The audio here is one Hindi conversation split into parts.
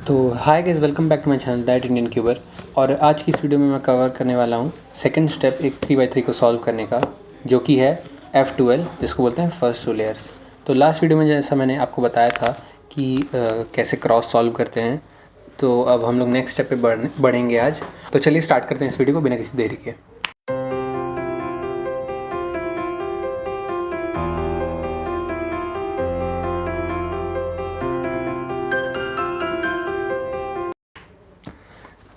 तो hi guys, welcome back to my channel that Indian cuber. और आज की इस वीडियो में मैं कवर करने वाला हूँ सेकंड स्टेप एक 3x3 को सॉल्व करने का, जो कि है F2L, जिसको बोलते हैं फर्स्ट टू लेयर्स। तो लास्ट वीडियो में जैसा मैंने आपको बताया था कि कैसे क्रॉस सॉल्व करते हैं, तो अब हम लोग नेक्स्ट स्टेप पे बढ़ेंगे आज। तो चलिए स्टार्ट करते हैं इस वीडियो को बिना किसी देरी के।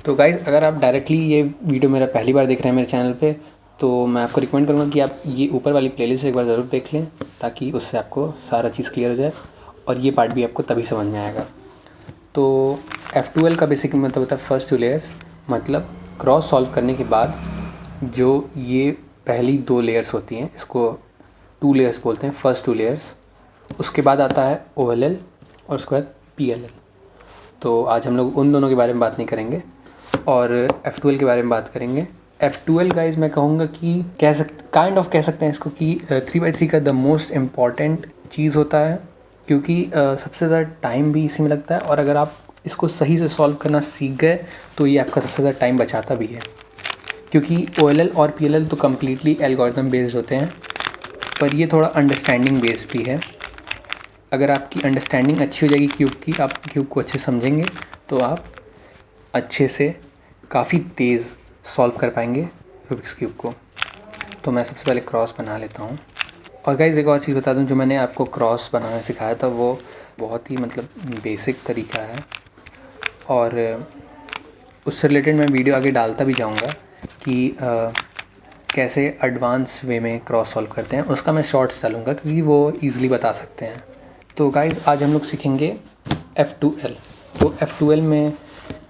तो गाइज़, अगर आप डायरेक्टली ये वीडियो मेरा पहली बार देख रहे हैं मेरे चैनल पे, तो मैं आपको रिकमेंड करूँगा कि आप ये ऊपर वाली प्लेलिस्ट एक बार ज़रूर देख लें, ताकि उससे आपको सारा चीज़ क्लियर हो जाए और ये पार्ट भी आपको तभी समझ में आएगा। तो F2L का बेसिक मतलब होता है फर्स्ट टू लेयर्स, मतलब क्रॉस सॉल्व करने के बाद जो ये पहली 2 लेयर्स होती हैं, इसको 2 लेयर्स बोलते हैं, फर्स्ट 2 लेयर्स। उसके बाद आता है OLL और उसके बाद PLL। तो आज हम लोग उन दोनों के बारे में बात नहीं करेंगे और F2L के बारे में बात करेंगे। F2L गाइज मैं कहूँगा कि कह सकते हैं इसको कि 3x3 का द मोस्ट इम्पॉर्टेंट चीज़ होता है, क्योंकि सबसे ज़्यादा टाइम भी इसी में लगता है, और अगर आप इसको सही से सॉल्व करना सीख गए तो ये आपका सबसे ज़्यादा टाइम बचाता भी है। क्योंकि OLL और PLL तो कम्प्लीटली एल्गोरिथम बेस्ड होते हैं, पर ये थोड़ा अंडरस्टैंडिंग बेस्ड भी है। अगर आपकी अंडरस्टैंडिंग अच्छी हो जाएगी क्यूब की, आप क्यूब को अच्छे समझेंगे, तो आप अच्छे से काफ़ी तेज़ सॉल्व कर पाएंगे रूबिक्स क्यूब को। तो मैं सबसे पहले क्रॉस बना लेता हूँ। और गाइज़ एक और चीज़ बता दूँ, जो मैंने आपको क्रॉस बनाना सिखाया था वो बहुत ही बेसिक तरीका है, और उससे रिलेटेड मैं वीडियो आगे डालता भी जाऊँगा कि कैसे एडवांस वे में क्रॉस सॉल्व करते हैं। उसका मैं शॉर्ट्स डालूँगा क्योंकि वो ईज़िली बता सकते हैं। तो गाइज़ आज हम लोग सीखेंगे F2L। तो F2L में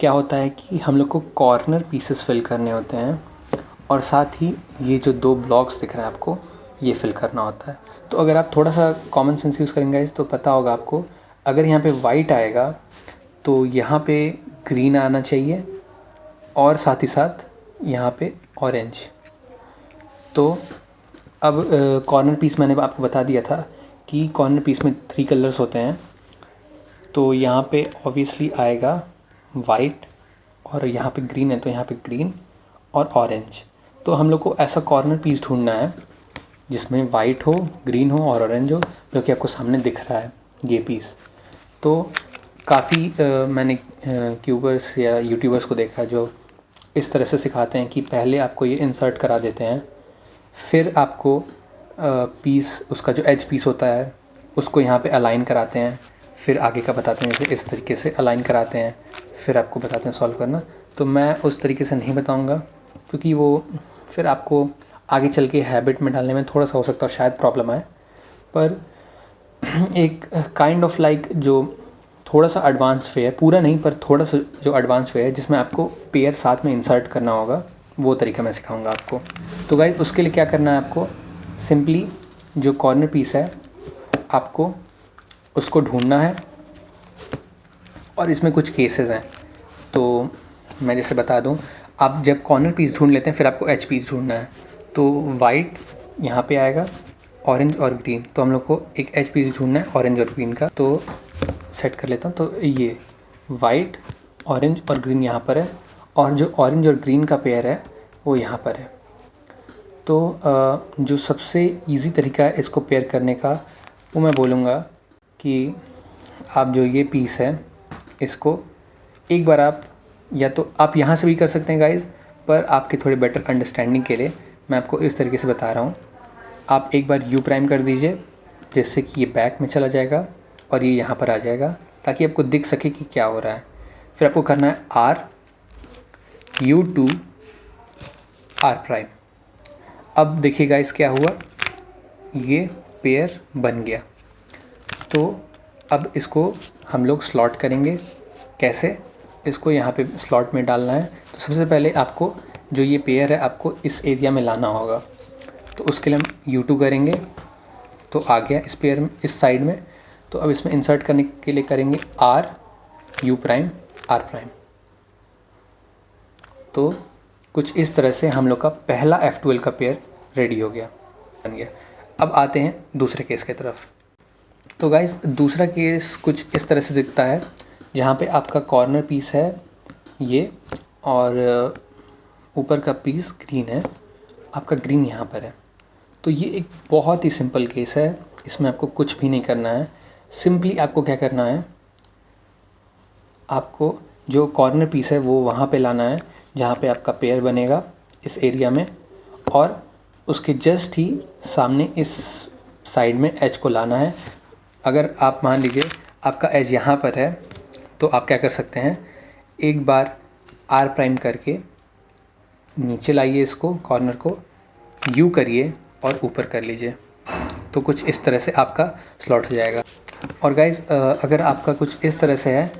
क्या होता है कि हम लोग को कॉर्नर पीसेस फिल करने होते हैं, और साथ ही ये जो 2 ब्लॉक्स दिख रहे हैं आपको, ये फिल करना होता है। तो अगर आप थोड़ा सा कॉमन सेंस यूज़ करेंगे तो पता होगा आपको, अगर यहाँ पे वाइट आएगा तो यहाँ पे ग्रीन आना चाहिए, और साथ ही साथ यहाँ पे ऑरेंज। तो अब कॉर्नर पीस मैंने आपको बता दिया था कि कॉर्नर पीस में 3 कलर्स होते हैं। तो यहाँ पे ऑब्वियसली आएगा वाइट, और यहाँ पे ग्रीन है तो यहाँ पे ग्रीन और ऑरेंज। तो हम लोग को ऐसा कॉर्नर पीस ढूंढना है जिसमें वाइट हो, ग्रीन हो और ऑरेंज हो, जो कि आपको सामने दिख रहा है ये पीस। तो काफ़ी मैंने क्यूबर्स या यूट्यूबर्स को देखा जो इस तरह से सिखाते हैं कि पहले आपको ये इंसर्ट करा देते हैं, फिर आपको पीस, उसका जो एज पीस होता है उसको यहाँ पे अलाइन कराते हैं, फिर आगे का बताते हैं जैसे इस तरीके से अलाइन कराते हैं, फिर आपको बताते हैं सॉल्व करना। तो मैं उस तरीके से नहीं बताऊंगा, क्योंकि वो फिर आपको आगे चल के हैबिट में डालने में थोड़ा सा हो सकता है शायद प्रॉब्लम आए। पर एक काइंड ऑफ लाइक जो थोड़ा सा एडवांस वे है, पूरा नहीं पर थोड़ा सा जो एडवांस वे है, जिसमें आपको पेयर साथ में इंसर्ट करना होगा, वो तरीका मैं सिखाऊंगा आपको। तो गाइस उसके लिए क्या करना है, आपको सिंपली जो कॉर्नर पीस है आपको उसको ढूंढना है, और इसमें कुछ केसेस हैं। तो मैं जैसे बता दूं, आप जब कॉर्नर पीस ढूंढ लेते हैं फिर आपको एच पीस ढूंढना है। तो वाइट यहाँ पे आएगा, ऑरेंज और ग्रीन, तो हम लोग को एक एच पीस ढूंढना है ऑरेंज और ग्रीन का। तो सेट कर लेता हूँ। तो ये वाइट, ऑरेंज और ग्रीन यहाँ पर है, और जो ऑरेंज और ग्रीन का पेयर है वो यहाँ पर है। तो जो सबसे इजी तरीका है इसको पेयर करने का, वो मैं बोलूँगा कि आप जो ये पीस है इसको एक बार आप, या तो आप यहाँ से भी कर सकते हैं गाइज़, पर आपके थोड़े बेटर अंडरस्टैंडिंग के लिए मैं आपको इस तरीके से बता रहा हूँ। आप एक बार यू प्राइम कर दीजिए, जिससे कि ये बैक में चला जाएगा और ये यहाँ पर आ जाएगा, ताकि आपको दिख सके कि क्या हो रहा है। फिर आपको करना है RU2 R प्राइम। अब देखिए गाइस क्या हुआ, ये पेयर बन गया। तो अब इसको हम लोग स्लॉट करेंगे। कैसे? इसको यहाँ पे स्लॉट में डालना है। तो सबसे पहले आपको जो ये पेयर है आपको इस एरिया में लाना होगा। तो उसके लिए हम U2 करेंगे, तो आ गया इस पेयर में, इस साइड में। तो अब इसमें इंसर्ट करने के लिए करेंगे RU प्राइम R प्राइम। तो कुछ इस तरह से हम लोग का पहला F2L का पेयर रेडी हो गया, बन गया। अब आते हैं दूसरे केस की तरफ। तो गाइस दूसरा केस कुछ इस तरह से दिखता है। जहाँ पे आपका कॉर्नर पीस है ये, और ऊपर का पीस ग्रीन है, आपका ग्रीन यहाँ पर है। तो ये एक बहुत ही सिंपल केस है, इसमें आपको कुछ भी नहीं करना है। सिंपली आपको क्या करना है, आपको जो कॉर्नर पीस है वो वहाँ पे लाना है जहाँ पे आपका पेयर बनेगा, इस एरिया में, और उसके जस्ट ही सामने इस साइड में एज को लाना है। अगर आप मान लीजिए आपका एज यहाँ पर है तो आप क्या कर सकते हैं, एक बार आर प्राइम करके नीचे लाइए इसको, कॉर्नर को यू करिए और ऊपर कर लीजिए, तो कुछ इस तरह से आपका स्लॉट हो जाएगा। और गाइज़ अगर आपका कुछ इस तरह से है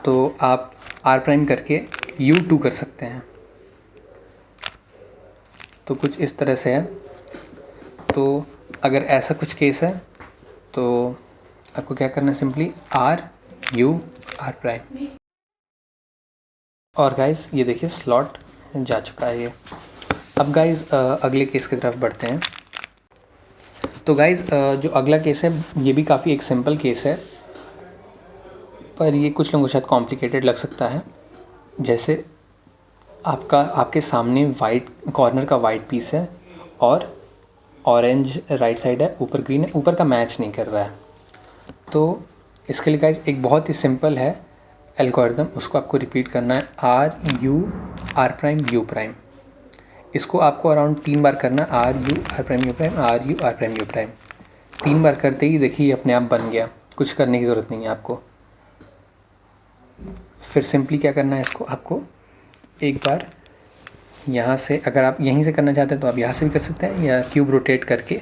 तो आप आर प्राइम करके U2 कर सकते हैं, तो कुछ इस तरह से है। तो अगर ऐसा कुछ केस है तो आपको क्या करना है, सिंपली आर प्राइम। और गाइज़ ये देखिए स्लॉट जा चुका है ये। अब गाइज़ अगले केस की तरफ बढ़ते हैं। तो गाइज़ जो अगला केस है ये भी काफ़ी एक सिंपल केस है, पर ये कुछ लोगों को शायद कॉम्प्लिकेटेड लग सकता है। जैसे आपके सामने वाइट कॉर्नर का वाइट पीस है और ऑरेंज राइट साइड है, ऊपर ग्रीन है, ऊपर का मैच नहीं कर रहा है। तो इसके लिए गाइज एक बहुत ही सिंपल है एल्गोरिदम, उसको आपको रिपीट करना है, आर प्राइम यू प्राइम। इसको आपको अराउंड 3 बार करना है, R prime U prime, R prime U prime. 3 बार करते ही देखिए अपने आप बन गया, कुछ करने की ज़रूरत नहीं है आपको। फिर सिंपली क्या करना है, इसको आपको एक बार यहाँ से, अगर आप यहीं से करना चाहते हैं तो आप यहाँ से भी कर सकते हैं, या क्यूब रोटेट करके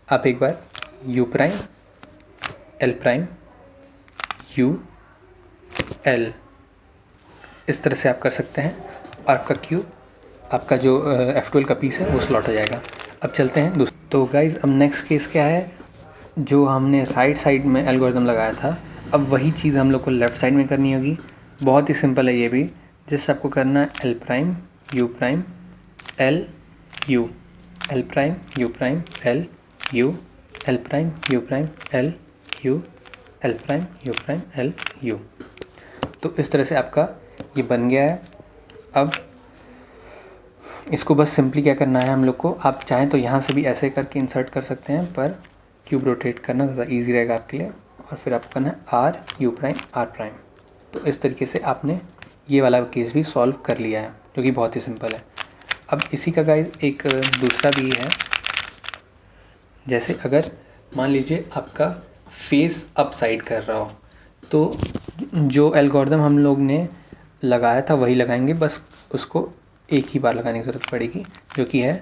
आप एक बार U prime L prime U L, इस तरह से आप कर सकते हैं, और आपका क्यूब, आपका जो F12 का पीस है वो स्लॉट हो जाएगा। अब चलते हैं दूसरे। तो गाइज़ अब नेक्स्ट केस क्या है, जो हमने राइट साइड में एल्गोरिदम लगाया था, अब वही चीज़ हम लोग को लेफ़्ट साइड में करनी होगी। बहुत ही सिंपल है ये भी, जिससे आपको करना है L prime U prime L U, L prime U prime L U, L prime U prime L U, L prime U prime L U. तो इस तरह से आपका ये बन गया है। अब इसको बस सिंपली क्या करना है हम लोग को, आप चाहें तो यहाँ से भी ऐसे करके इंसर्ट कर सकते हैं, पर क्यूब रोटेट करना ज़्यादा ईजी रहेगा आपके लिए। और फिर आपको करना है R U prime R prime. तो इस तरीके से आपने ये वाला केस भी सॉल्व कर लिया है, जो कि बहुत ही सिंपल है। अब इसी का गाइस एक दूसरा भी है, जैसे अगर मान लीजिए आपका फेस अप साइड कर रहा हो, तो जो एल्गोरिदम हम लोग ने लगाया था वही लगाएंगे, बस उसको एक ही बार लगाने की ज़रूरत पड़ेगी, जो कि है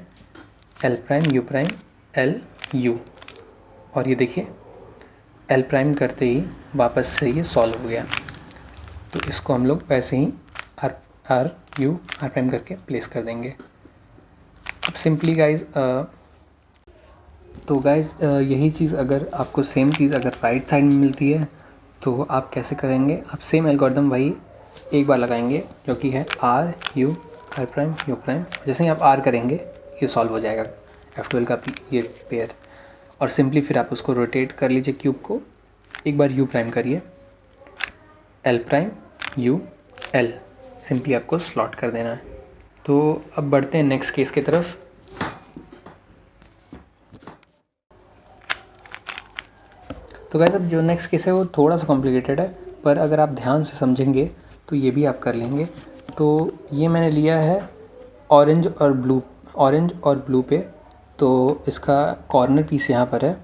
L prime U prime L U. और ये देखिए एल प्राइम करते ही वापस से ये सॉल्व हो गया। तो इसको हम लोग वैसे ही आर प्राइम करके प्लेस कर देंगे। अब सिंपली गाइज तो गाइज यही चीज़ अगर आपको सेम चीज़ अगर राइट साइड में मिलती है तो आप कैसे करेंगे, आप सेम एल्गोरिदम वही एक बार लगाएंगे, जो कि है आर प्राइम यू प्राइम। जैसे ही आप आर करेंगे ये सॉल्व हो जाएगा F12 का ये पेयर। और सिंपली फिर आप उसको रोटेट कर लीजिए क्यूब को, एक बार यू प्राइम करिए, L prime U L, simply आपको स्लॉट कर देना है। तो अब बढ़ते हैं नेक्स्ट केस की तरफ। तो गाइस अब जो नेक्स्ट केस है वो थोड़ा सा कॉम्प्लिकेटेड है, पर अगर आप ध्यान से समझेंगे तो ये भी आप कर लेंगे। तो ये मैंने लिया है ऑरेंज और ब्लू पे, तो इसका कॉर्नर पीस यहाँ पर है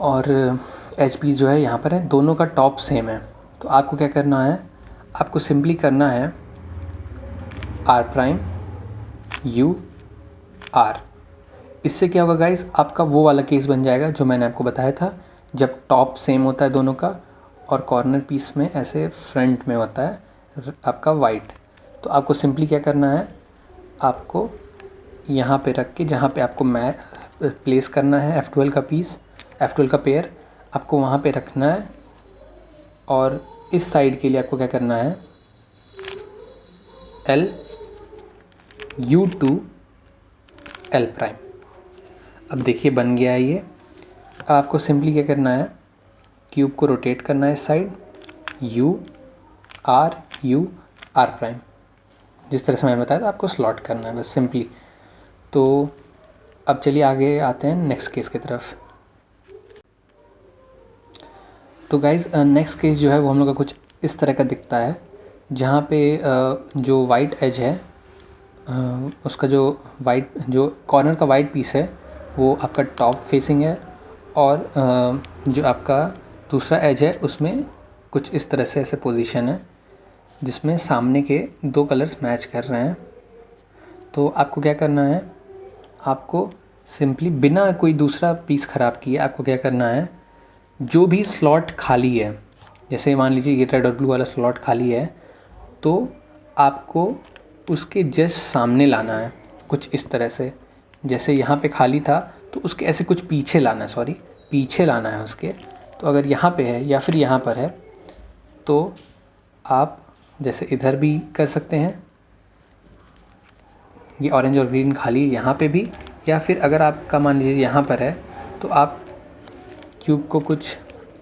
और एच पीस जो है यहाँ पर है, दोनों का टॉप सेम है। तो आपको क्या करना है, आपको सिंपली करना है आर प्राइम यू आर। इससे क्या होगा गाइस, आपका वो वाला केस बन जाएगा जो मैंने आपको बताया था, जब टॉप सेम होता है दोनों का और कॉर्नर पीस में ऐसे फ्रंट में होता है आपका वाइट। तो आपको सिंपली क्या करना है, आपको यहाँ पे रख के जहाँ पे आपको प्लेस करना है F12 का पीस, F12 का पेयर आपको वहाँ पे रखना है। और इस साइड के लिए आपको क्या करना है, L U two L prime. अब देखिए बन गया है ये। आपको सिंपली क्या करना है, क्यूब को रोटेट करना है इस side, U R U R prime. जिस तरह से मैंने बताया था आपको स्लॉट करना है बस सिंपली। तो अब चलिए आगे आते हैं नेक्स्ट केस की तरफ। तो गाइज़ नेक्स्ट केस जो है वो हम लोग का कुछ इस तरह का दिखता है, जहाँ पे जो वाइट एज है उसका जो कॉर्नर का वाइट पीस है वो आपका टॉप फेसिंग है, और जो आपका दूसरा एज है उसमें कुछ इस तरह से ऐसे पोजीशन है जिसमें सामने के दो कलर्स मैच कर रहे हैं। तो आपको क्या करना है, आपको सिंपली बिना कोई दूसरा पीस ख़राब किए आपको क्या करना है, जो भी स्लॉट खाली है, जैसे मान लीजिए ये रेड और ब्लू वाला स्लॉट खाली है, तो आपको उसके जस्ट सामने लाना है कुछ इस तरह से। जैसे यहाँ पे खाली था तो उसके ऐसे कुछ पीछे लाना है, पीछे लाना है उसके। तो अगर यहाँ पे है या फिर यहाँ पर है तो आप जैसे इधर भी कर सकते हैं, ये ऑरेंज और ग्रीन खाली है यहाँ पे भी, या फिर अगर आपका मान लीजिए यहाँ पर है तो आप क्यूब को कुछ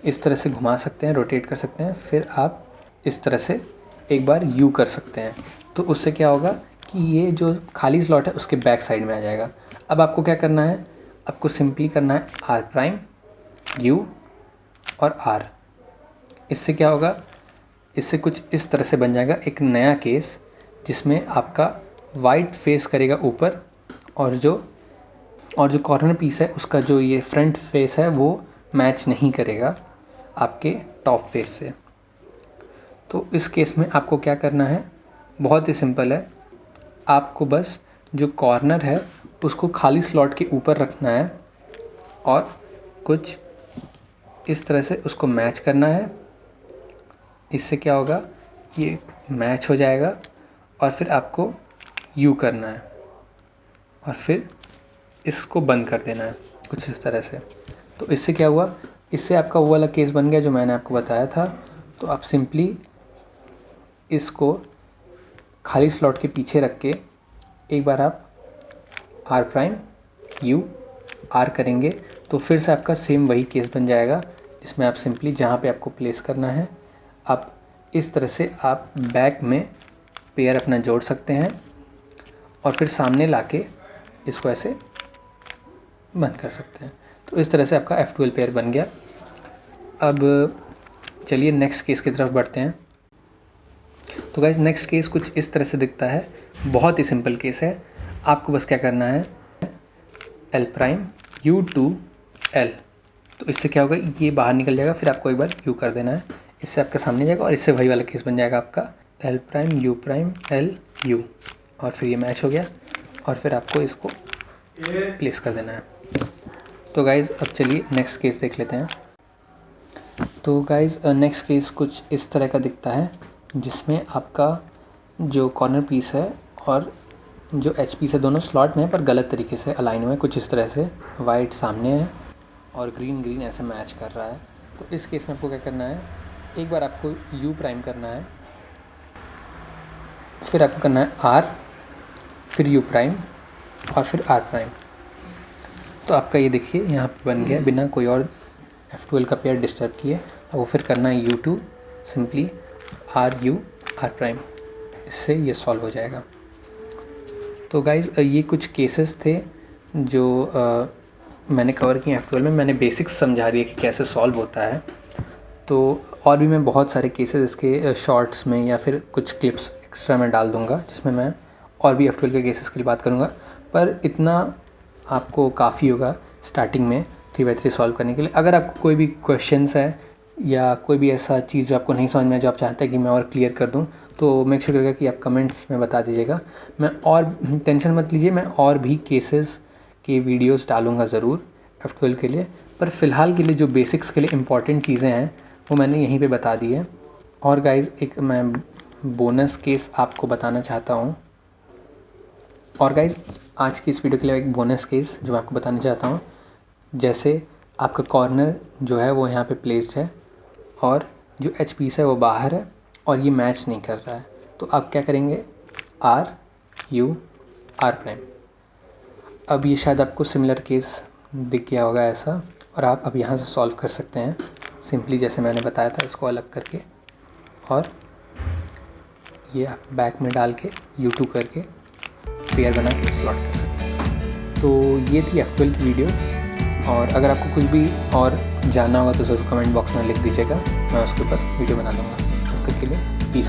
इस तरह से घुमा सकते हैं, रोटेट कर सकते हैं, फिर आप इस तरह से एक बार यू कर सकते हैं। तो उससे क्या होगा कि ये जो खाली स्लॉट है उसके बैक साइड में आ जाएगा। अब आपको क्या करना है, आपको सिंपली करना है आर प्राइम यू और आर। इससे क्या होगा, इससे कुछ इस तरह से बन जाएगा एक नया केस, जिसमें आपका वाइट फेस करेगा ऊपर, और जो कॉर्नर पीस है उसका जो ये फ्रंट फेस है वो मैच नहीं करेगा आपके टॉप फेस से। तो इस केस में आपको क्या करना है, बहुत ही सिंपल है, आपको बस जो कॉर्नर है उसको खाली स्लॉट के ऊपर रखना है और कुछ इस तरह से उसको मैच करना है। इससे क्या होगा, ये मैच हो जाएगा, और फिर आपको यू करना है और फिर इसको बंद कर देना है कुछ इस तरह से। तो इससे क्या हुआ, इससे आपका वो वाला केस बन गया जो मैंने आपको बताया था। तो आप सिंपली इसको खाली स्लॉट के पीछे रख के एक बार आप आर प्राइम यू आर करेंगे तो फिर से आपका सेम वही केस बन जाएगा, जिसमें आप सिंपली जहाँ पे आपको प्लेस करना है आप इस तरह से आप बैक में पेयर अपना जोड़ सकते हैं और फिर सामने लाके इसको ऐसे बंद कर सकते हैं। तो इस तरह से आपका F12 पेयर बन गया। अब चलिए नेक्स्ट केस की तरफ बढ़ते हैं। तो गाइस नेक्स्ट केस कुछ इस तरह से दिखता है, बहुत ही सिंपल केस है। आपको बस क्या करना है, L prime U two L। तो इससे क्या होगा, ये बाहर निकल जाएगा, फिर आपको एक बार U कर देना है, इससे आपका सामने जाएगा और इससे वही वाला केस बन जाएगा आपका L prime U prime L U, और फिर ये मैच हो गया और फिर आपको इसको प्लेस कर देना है। तो गाइज़ अब चलिए नेक्स्ट केस देख लेते हैं। तो गाइज़ नेक्स्ट केस कुछ इस तरह का दिखता है, जिसमें आपका जो कॉर्नर पीस है और जो एच पीस है दोनों स्लॉट में है पर गलत तरीके से अलाइन हुए, कुछ इस तरह से वाइट सामने है और ग्रीन ऐसे मैच कर रहा है। तो इस केस में आपको क्या करना है, एक बार आपको यू प्राइम करना है, फिर आपको करना है आर, फिर यू प्राइम और फिर आर प्राइम। तो आपका ये देखिए यहाँ पे बन गया बिना कोई और F12 का पेयर डिस्टर्ब किए। अब वो फिर करना है U2 simply R U R prime, इससे ये सॉल्व हो जाएगा। तो गाइज़ ये कुछ केसेस थे जो मैंने कवर किए F12 में। मैंने बेसिक्स समझा दिए कि कैसे सॉल्व होता है। तो और भी मैं बहुत सारे केसेस इसके शॉर्ट्स में या फिर कुछ क्लिप्स एक्स्ट्रा में डाल दूँगा, जिसमें मैं और भी F12 के केसेस के लिए बात करूँगा। पर इतना आपको काफ़ी होगा स्टार्टिंग में 3x3 सॉल्व करने के लिए। अगर आपको कोई भी क्वेश्चंस है या कोई भी ऐसा चीज़ जो आपको नहीं समझ में, जो आप चाहते हैं कि मैं और क्लियर कर दूं, तो मेक श्योर करेगा कि आप कमेंट्स में बता दीजिएगा। मैं और टेंशन मत लीजिए, मैं और भी केसेस के वीडियोस डालूँगा ज़रूर F12 के लिए। पर फ़िलहाल के लिए जो बेसिक्स के लिए इम्पॉर्टेंट चीज़ें हैं वो मैंने यहीं पर बता दी है। और गाइज़ एक मैं बोनस केस आपको बताना चाहता हूँ। और गाइज़ आज की इस वीडियो के लिए एक बोनस केस जो मैं आपको बताना चाहता हूँ, जैसे आपका कॉर्नर जो है वो यहाँ पे प्लेस्ड है और जो एच पीस है वो बाहर है और ये मैच नहीं कर रहा है, तो आप क्या करेंगे, आर यू आर प्राइम। अब ये शायद आपको सिमिलर केस दिख गया होगा ऐसा, और आप अब यहाँ से सॉल्व कर सकते हैं सिंपली जैसे मैंने बताया था, इसको अलग करके। और ये आप बैक में डाल के U2 करके पेयर बना के स्लॉट कर सकते हैं। तो ये थी एक्चुअल की वीडियो, और अगर आपको कुछ भी और जानना होगा तो ज़रूर कमेंट बॉक्स में लिख दीजिएगा, मैं उसके ऊपर वीडियो बना दूँगा। तब तक के लिए पीस।